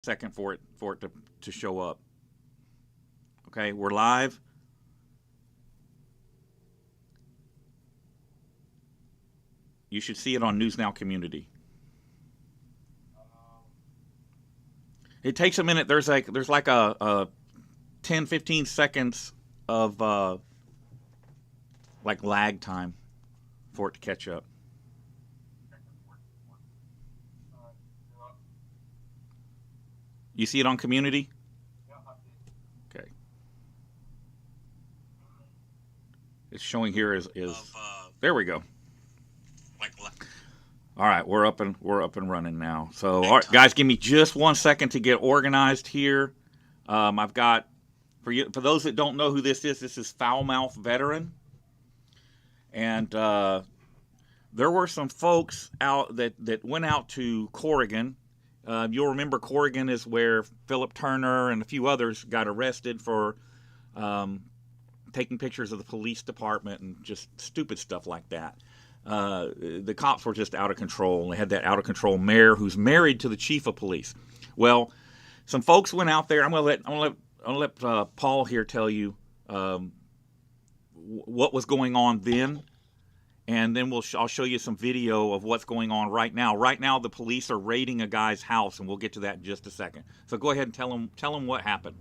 Second for it to show up. Okay, we're live. You should see it on News Now Community. It takes a minute. There's like a 10, 15 seconds of like lag time for it to catch up. You see it on Community? Okay. It's showing here is there we go. All right, we're up and running now. So, all right, guys, give me just 1 second to get organized here. I've got for those that don't know who this is. This is Foulmouth Veteran, and there were some folks out that went out to Corrigan. You'll remember Corrigan is where Philip Turner and a few others got arrested for um, taking pictures of the police department and just stupid stuff like that. The cops were just out of control. They had that out of control mayor who's married to the chief of police. Well, some folks went out there. I'm gonna let Paul here tell you what was going on then, and then I'll show you some video of what's going on right now. Right now, the police are raiding a guy's house, and we'll get to that in just a second. So go ahead and tell him what happened.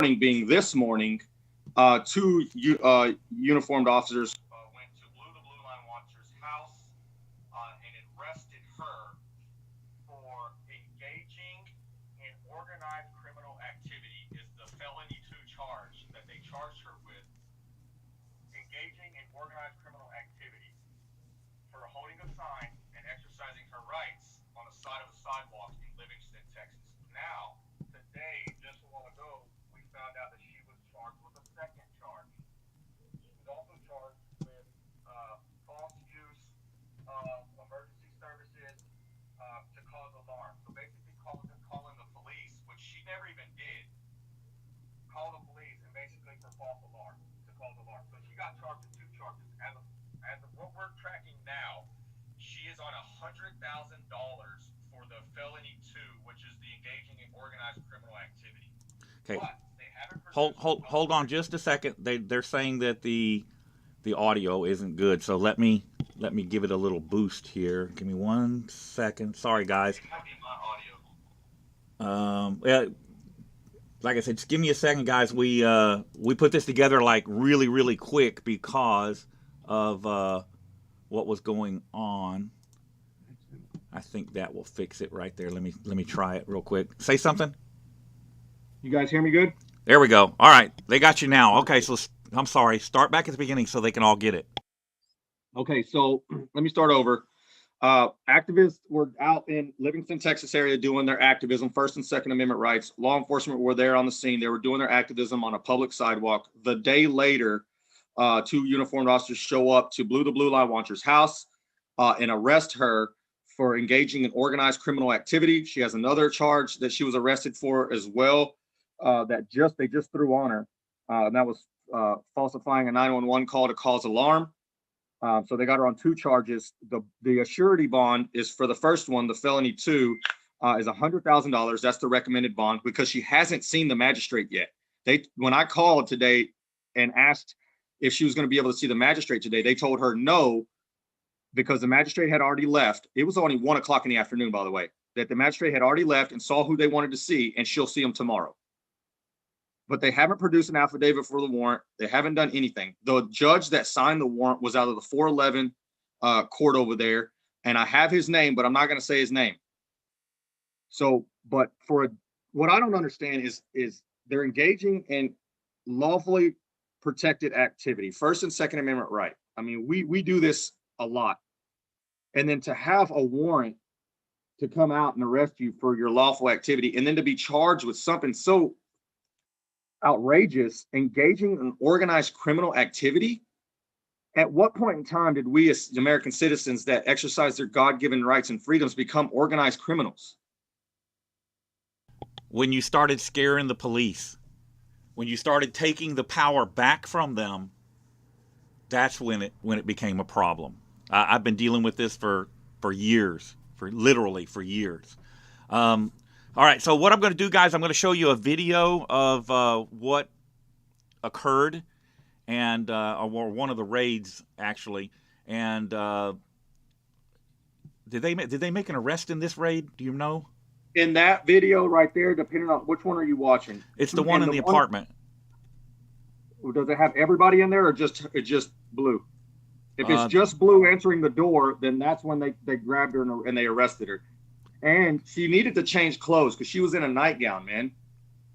Morning being this morning, two uniformed officers went to the Blue Line Watcher's house and arrested her for engaging in organized criminal activity. Is the felony 2 charge that they charged her with? Engaging in organized criminal activity for holding a sign and exercising her rights on the side of a sidewalk in Livingston, Texas. Now, today, just a while ago, we found out that she was charged with a second charge. She was also charged with false use of emergency services to cause alarm. So basically, calling the police, which she never even did. Call the police and basically for false alarm to cause alarm. So she got charged with 2 charges. As of what we're tracking now, she is on $100,000 for the felony 2, which is the engaging in organized criminal activity. Okay. But they haven't hold on just a second. They're saying that the audio isn't good. So let me give it a little boost here. Give me 1 second. Sorry, guys. It might be my audio. Yeah, like I said, just give me a second, guys. We put this together like really really quick because of what was going on. I think that will fix it right there. Let me try it real quick. Say something. You guys hear me good? There we go. All right, they got you now. Okay, so I'm sorry. Start back at the beginning so they can all get it. Okay, so let me start over. Activists were out in Livingston, Texas area doing their activism, First and Second Amendment rights. Law enforcement were there on the scene. They were doing their activism on a public sidewalk. The day later, 2 uniformed officers show up to the Blue Line Watcher's house and arrest her for engaging in organized criminal activity. She has another charge that she was arrested for as well that they just threw on her. And that was falsifying a 911 call to cause alarm. So they got her on 2 charges. The surety bond is for the first one, the felony 2, is $100,000. That's the recommended bond because she hasn't seen the magistrate yet. When I called today and asked if she was going to be able to see the magistrate today, they told her no because the magistrate had already left. It was only 1 o'clock in the afternoon, by the way, that the magistrate had already left and saw who they wanted to see, and she'll see them tomorrow. But they haven't produced an affidavit for the warrant. They haven't done anything. The judge that signed the warrant was out of the 411 court over there, and I have his name, but I'm not going to say his name. So, but what I don't understand is they're engaging in lawfully protected activity, First and Second Amendment right. I mean, we do this a lot, and then to have a warrant to come out and arrest you for your lawful activity, and then to be charged with something so outrageous, engaging in organized criminal activity. At what point in time did we as American citizens that exercise their God-given rights and freedoms become organized criminals? When you started scaring the police, when you started taking the power back from them, that's when it became a problem. I've been dealing with this for years, literally for years. All right, so what I'm going to do, guys, I'm going to show you a video of what occurred, and or one of the raids actually. And did they make an arrest in this raid? Do you know? In that video right there, depending on which one are you watching? It's the one in the apartment. Does it have everybody in there, or just Blue? If it's just Blue answering the door, then that's when they grabbed her and they arrested her. And she needed to change clothes because she was in a nightgown, man.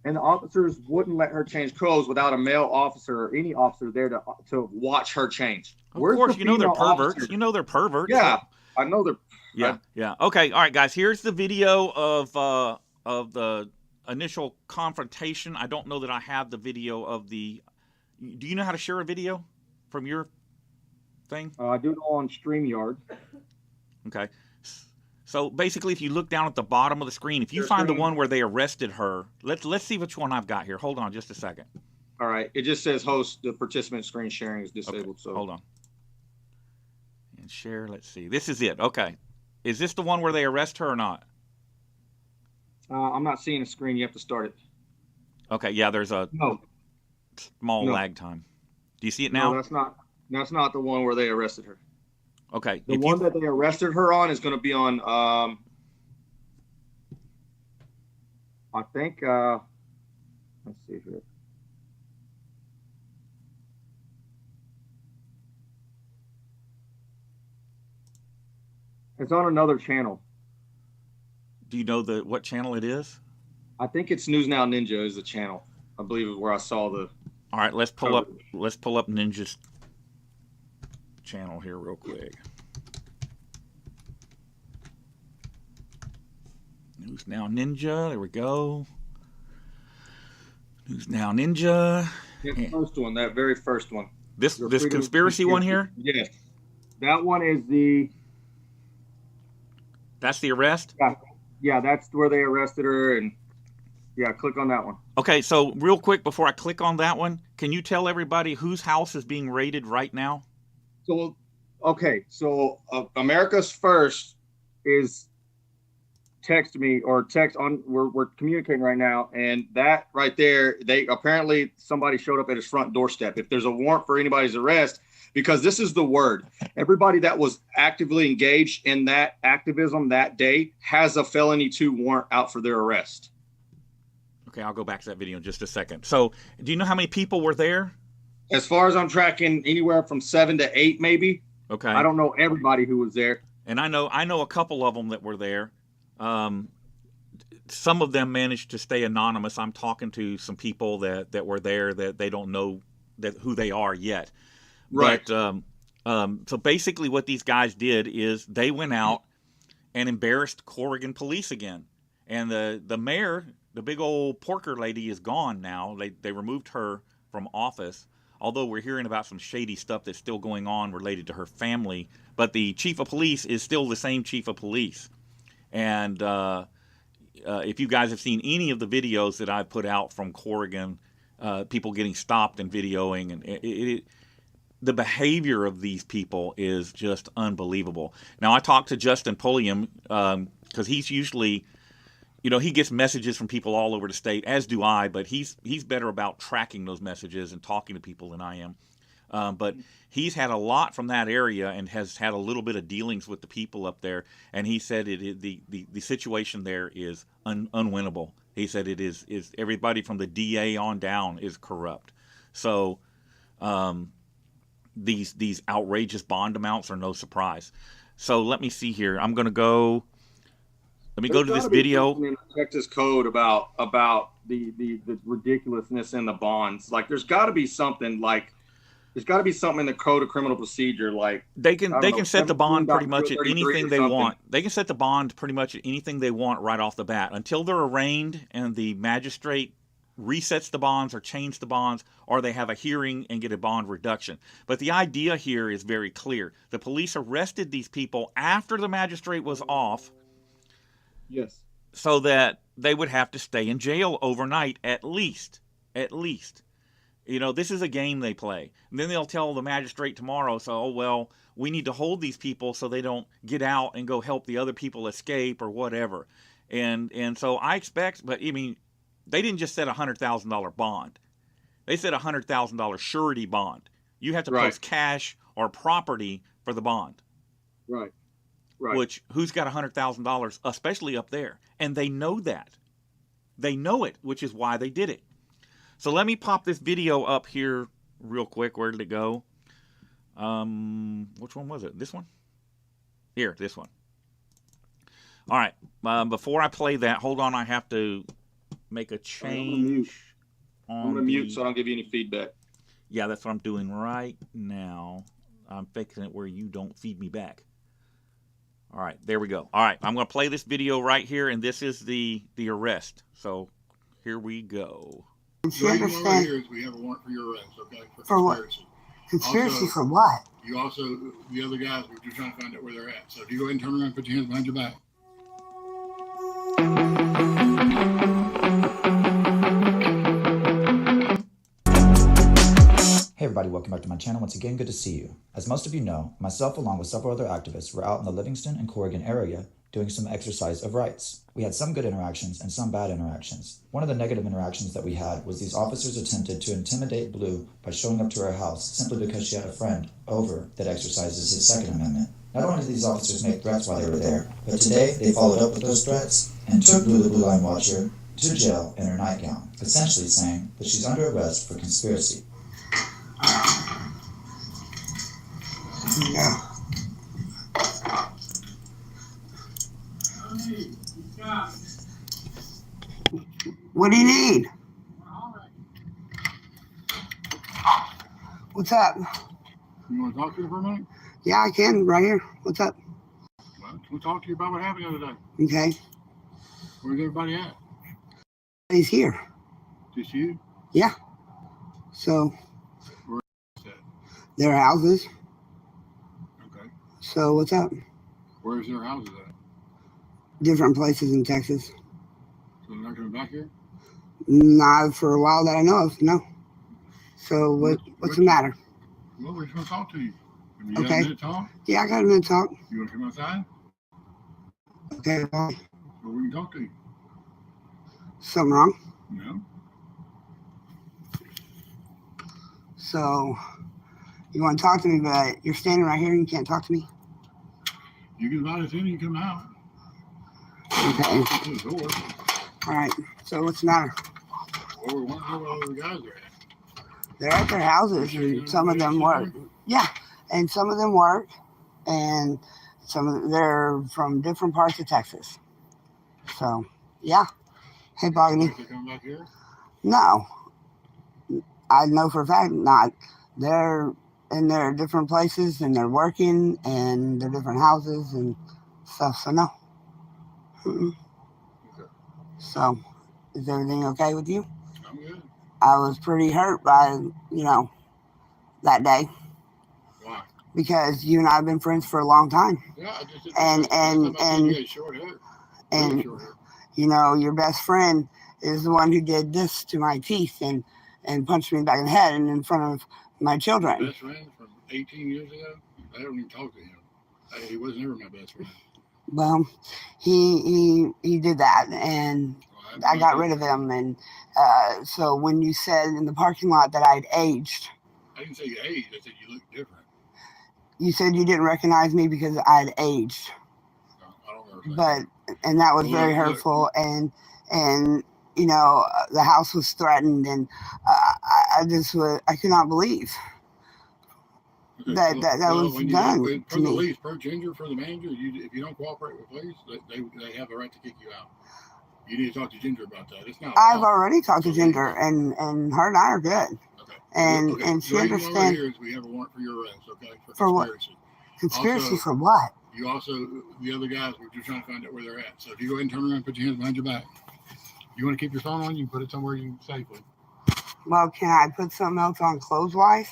And the officers wouldn't let her change clothes without a male officer or any officer there to watch her change. Of course, you know they're perverts. Officer? You know they're perverts. Yeah, I know they're. Yeah. Okay, all right, guys. Here's the video of the initial confrontation. I don't know that I have the video of the. Do you know how to share a video from your thing? I do it on StreamYard. Okay. So basically, if you look down at the bottom of the screen, if you find the one where they arrested her, let's see which one I've got here. Hold on just a second. All right. It just says host, the participant screen sharing is disabled. Okay. So hold on. And share, let's see. This is it. Okay. Is this the one where they arrest her or not? I'm not seeing a screen. You have to start it. Okay. Yeah, there's a small lag time. Do you see it now? No, that's not the one where they arrested her. Okay. The one that they arrested her on is going to be on, I think, let's see here. It's on another channel. Do you know what channel it is? I think it's News Now Ninja is the channel. I believe is where I saw the. All right, let's pull up Ninja's channel here real quick. News Now Ninja, there we go. News Now Ninja. The first one, that very first one. This conspiracy one here? Yes. That one is That's the arrest? Yeah, that's where they arrested her, and yeah, click on that one. Okay, so real quick before I click on that one, can you tell everybody whose house is being raided right now? So, okay, so America's First is text me or text on. We're communicating right now, and that right there, they apparently somebody showed up at his front doorstep. If there's a warrant for anybody's arrest, because this is the word, everybody that was actively engaged in that activism that day has a felony 2 warrant out for their arrest. Okay, I'll go back to that video in just a second. So, do you know how many people were there? As far as I'm tracking, anywhere from 7 to 8, maybe. Okay. I don't know everybody who was there. And I know a couple of them that were there. Some of them managed to stay anonymous. I'm talking to some people that were there that they don't know who they are yet. Right. But, so basically what these guys did is they went out and embarrassed Corrigan police again. And the mayor, the big old porker lady, is gone now. They removed her from office. Although we're hearing about some shady stuff that's still going on related to her family. But the chief of police is still the same chief of police. And if you guys have seen any of the videos that I've put out from Corrigan, people getting stopped and videoing, and the behavior of these people is just unbelievable. Now, I talked to Justin Pulliam because he's usually, he gets messages from people all over the state, as do I, but he's better about tracking those messages and talking to people than I am. But he's had a lot from that area and has had a little bit of dealings with the people up there. And he said the situation there is unwinnable. He said it is everybody from the DA on down is corrupt. So these outrageous bond amounts are no surprise. So let me see here. I'm going to go. Let me go to this video. In the Texas code about the ridiculousness in the bonds. Like, there's got to be something like. There's got to be something in the code of criminal procedure, like They I can don't they know, can set the bond pretty much at 17.033 anything or they something. want. They can set the bond pretty much at anything they want right off the bat until they're arraigned and the magistrate resets the bonds or change the bonds, or they have a hearing and get a bond reduction. But the idea here is very clear. The police arrested these people after the magistrate was off, Yes. so that they would have to stay in jail overnight at least. At least. You know, this is a game they play. And then they'll tell the magistrate tomorrow, so, oh, well, we need to hold these people so they don't get out and go help the other people escape or whatever. And so I expect, but I mean, they didn't just set a $100,000 bond. They set a $100,000 surety bond. You have to post cash or property for the bond. Right. Right. Which, who's got $100,000, especially up there? And they know that. They know it, which is why they did it. So let me pop this video up here real quick. Where did it go? Which one was it? This one? Here, this one. All right. Before I play that, hold on. I have to make a change. I'm going to mute so I don't give you any feedback. Yeah, that's what I'm doing right now. I'm fixing it where you don't feed me back. All right, there we go. All right, I'm going to play this video right here, and this is the arrest. So here we go. You understand? We have a warrant for your arrest, okay? For what? Conspiracy also, for what? You also, the other guys, we're just trying to find out where they're at. So if you go ahead and turn around and put your hands behind your back. Hey everybody, welcome back to my channel. Once again, good to see you. As most of you know, myself along with several other activists were out in the Livingston and Corrigan area doing some exercise of rights. We had some good interactions and some bad interactions. One of the negative interactions that we had was these officers attempted to intimidate Blue by showing up to her house simply because she had a friend over that exercises his Second Amendment. Not only did these officers make threats while they were there, but today they followed up with those threats and took Blue the Blue Line Watcher to jail in her nightgown, essentially saying that she's under arrest for conspiracy. Yeah. What do you need? What's up? You want to talk to her for a minute? Yeah, I can, right here. What's up? Well, we'll talk to you about what happened the other day. Okay. Where's everybody at? He's here. Just you? Yeah. So, where's at? Their houses. Okay. So, what's up? Where's their houses at? Different places in Texas. So they're not coming back here? Not for a while that I know of, no. So what's the matter? Well, we're just going to talk to you. Have you Okay. got a minute to talk? Yeah, I got a minute to talk. You want to come outside? Okay, well, So we can talk to you. something wrong? No? So you want to talk to me, but you're standing right here and you can't talk to me? You can invite us in and you can come out. Okay. To the door. All right. So what's the matter? Well, we want to know where all the guys are at. They're at their houses and some of them work. Yeah. And some of them work and they're from different parts of Texas. So, yeah. Hey, Bogany. They come back here? No. I know for a fact not. They're in their different places and they're working and they're different houses and stuff. So, no. Mm-mm. Okay. So, is everything okay with you? I'm good. I was pretty hurt by, that day Why? because you and I have been friends for a long time. Yeah, I just And you got short hair. and Really short hair. your best friend is the one who did this to my teeth and punched me back in the head and in front of my children. Best friend from 18 years ago? I don't even talk to him. He was never my best friend. Well, he did that, and Well, I got rid of him. And so when you said in the parking lot that I'd aged, I didn't say you aged. I said you look different. you said you didn't recognize me because I'd aged. No, I don't remember saying And that was Well, very look. hurtful. And the house was threatened, and I could not believe that. that was when you done for to the me. police, per Ginger, for the manager, if you don't cooperate with police, they have the right to kick you out. You need to talk to Ginger about that. It's not. I've already talked to Ginger, and her and I are good. Okay. And she understands. Here is we have a warrant for your arrest, okay? For what? Conspiracy also, for what? You also, the other guys, we're just trying to find out where they're at. So if you go ahead and turn around and put your hands behind your back. You want to keep your phone on, you can put it somewhere you safely. Well, can I put something else on clothes-wise?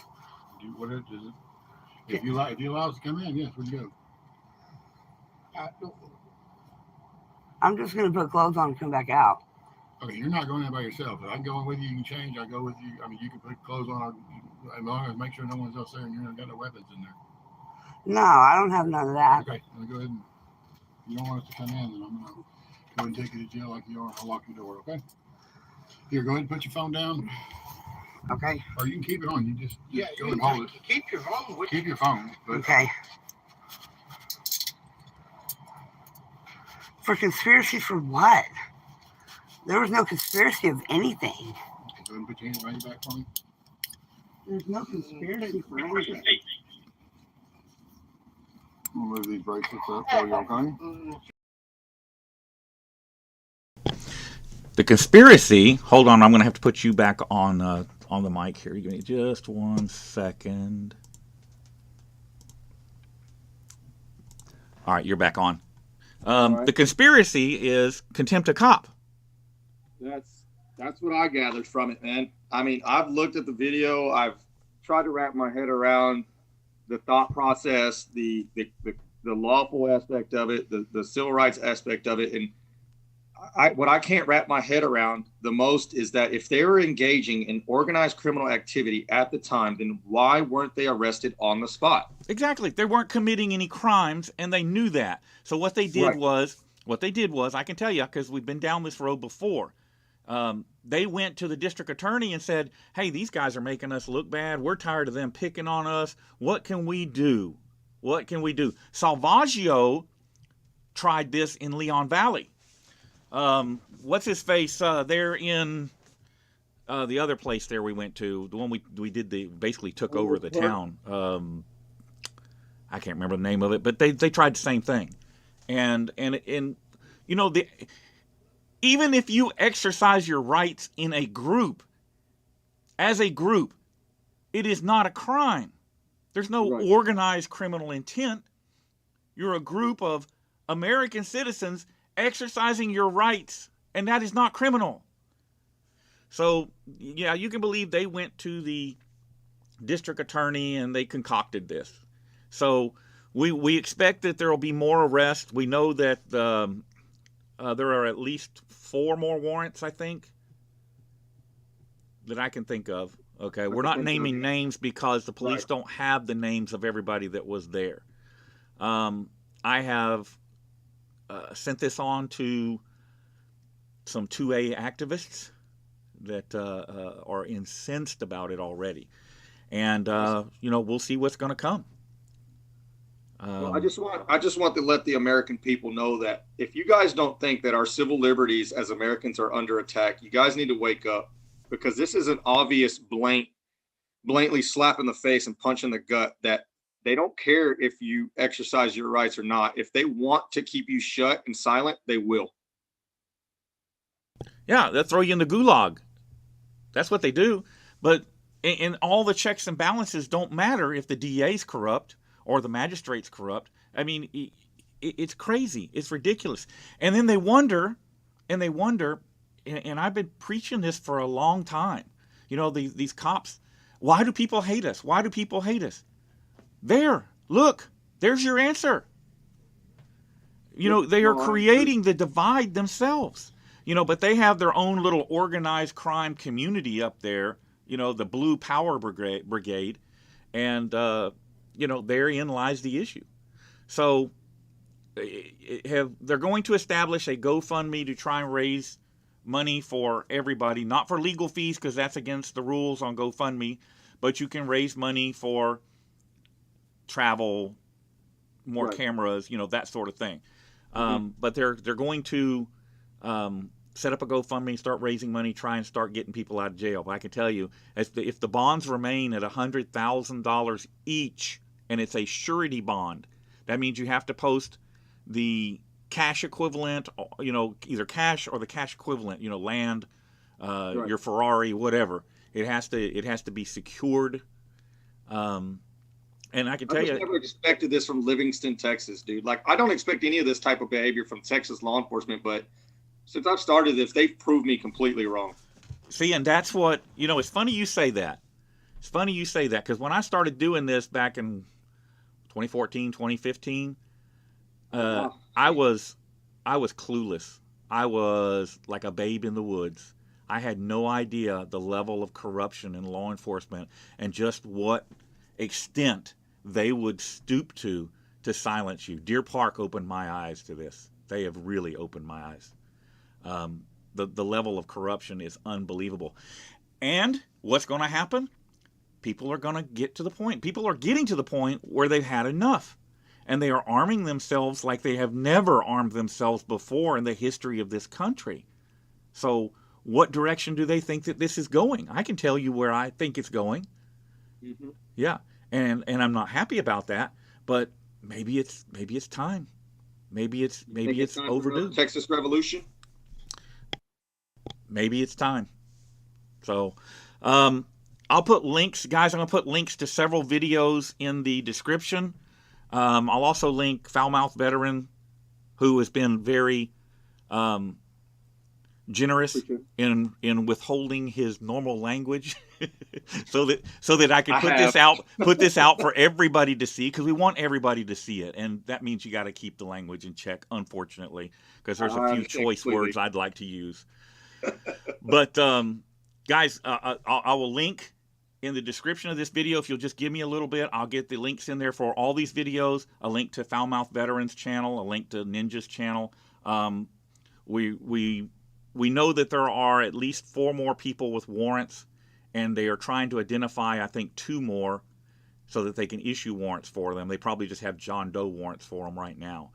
Do what it is. If you allow us to come in, yes, we can go. I'm just going to put clothes on and come back out. Okay, you're not going in by yourself. If I can go in with you, you can change. I go with you. I mean, you can put clothes on as long as make sure no one's else there and you don't got no weapons in there. No, I don't have none of that. Okay, let me go ahead and you don't want us to come in, then I'm going to go ahead and take you to jail like you are. I'll lock your door, okay? Here, go ahead and put your phone down. Okay. Or you can keep it on. You just go and hold it. Keep your phone with you. Keep your phone. Okay. For conspiracy for what? There was no conspiracy of anything. Okay, go ahead and put your hands behind your back for me. There's no conspiracy for anything. We'll move these bracelets up for you, okay? The conspiracy. Hold on, I'm going to have to put you back on the mic here. Give me just 1 second. All right, you're back on. Right. The conspiracy is contempt of cop. That's what I gathered from it, man. I mean, I've looked at the video. I've tried to wrap my head around the thought process, the lawful aspect of it, the civil rights aspect of it, and what I can't wrap my head around the most is that if they were engaging in organized criminal activity at the time, then why weren't they arrested on the spot? Exactly. They weren't committing any crimes, and they knew that. So what they did was, I can tell you because we've been down this road before. They went to the district attorney and said, hey, these guys are making us look bad. We're tired of them picking on us. What can we do? What can we do? Salvaggio tried this in Leon Valley. What's his face? They're in the other place there we went to, the one we did basically took over the town. I can't remember the name of it, but they tried the same thing. And you know, even if you exercise your rights in a group, as a group, it is not a crime. There's no organized criminal intent. You're a group of American citizens exercising your rights, and that is not criminal. So, yeah, you can believe they went to the district attorney and they concocted this. So we expect that there will be more arrests. We know that there are at least 4 more warrants, I think, that I can think of. Okay, we're not naming names because the police don't have the names of everybody that was there. I have sent this on to some 2A activists that are incensed about it already. And, you know, we'll see what's going to come. Well, I just want to let the American people know that if you guys don't think that our civil liberties as Americans are under attack, you guys need to wake up, because this is an obvious blatantly slap in the face and punch in the gut that they don't care if you exercise your rights or not. If they want to keep you shut and silent, they will. Yeah, they'll throw you in the gulag. That's what they do. But and all the checks and balances don't matter if the DA's corrupt or the magistrate's corrupt. I mean, it's crazy. It's ridiculous. And then they wonder, and I've been preaching this for a long time. You know, these cops, why do people hate us? Why do people hate us? There, look, there's your answer. You know, they are creating the divide themselves. You know, but they have their own little organized crime community up there, you know, the Blue Power Brigade. And, you know, therein lies the issue. So they're going to establish a GoFundMe to try and raise money for everybody, not for legal fees because that's against the rules on GoFundMe, but you can raise money for travel, more cameras, you know, that sort of thing. But they're going to set up a GoFundMe, start raising money, try and start getting people out of jail. But I can tell you, if the bonds remain at $100,000 each, and it's a surety bond, that means you have to post the cash equivalent, you know, either cash or the cash equivalent, you know, land, your Ferrari, whatever. It has to be secured. And I can tell I you, never expected this from Livingston, Texas, dude. Like, I don't expect any of this type of behavior from Texas law enforcement, but since I've started this, they've proved me completely wrong. see, and that's what, it's funny you say that. It's funny you say that, because when I started doing this back in 2014, 2015, I was clueless. I was like a babe in the woods. I had no idea the level of corruption in law enforcement and just what extent they would stoop to silence you. Deer Park opened my eyes to this. They have really opened my eyes. The level of corruption is unbelievable. And what's going to happen? People are going to get to the point. People are getting to the point where they've had enough. And they are arming themselves like they have never armed themselves before in the history of this country. So what direction do they think that this is going? I can tell you where I think it's going. Mm-hmm. Yeah. And I'm not happy about that, but maybe it's time. Maybe it's time overdue. for Texas Revolution. Maybe it's time. So, I'll put links, guys. I'm gonna put links to several videos in the description. I'll also link Foulmouth Veteran, who has been very generous in withholding his normal language, so that I can put this out for everybody to see, because we want everybody to see it, and that means you got to keep the language in check, unfortunately, because there's a few choice words I'd like to use. But guys, I will link in the description of this video. If you'll just give me a little bit, I'll get the links in there for all these videos, a link to Foulmouth Veterans channel, a link to Ninja's channel. We know that there are at least 4 more people with warrants, and they are trying to identify, I think, 2 more so that they can issue warrants for them. They probably just have John Doe warrants for them right now.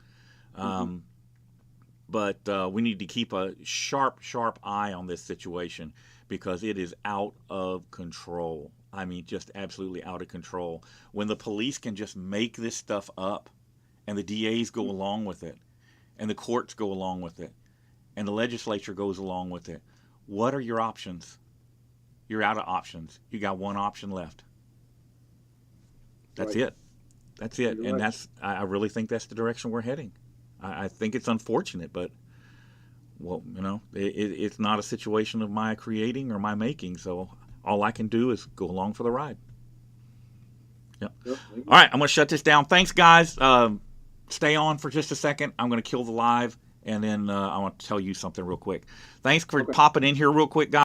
But we need to keep a sharp eye on this situation, because it is out of control. I mean, just absolutely out of control. When the police can just make this stuff up, and the DAs go along with it, and the courts go along with it, and the legislature goes along with it, what are your options? You're out of options. You got one option left. That's it. That's it. You're and right. I really think that's the direction we're heading. I think it's unfortunate, but, well, it's not a situation of my creating or my making, so all I can do is go along for the ride. Yep. All right, I'm going to shut this down. Thanks, guys. Stay on for just a second. I'm going to kill the live, and then I want to tell you something real quick. Thanks for popping in here real quick, guys.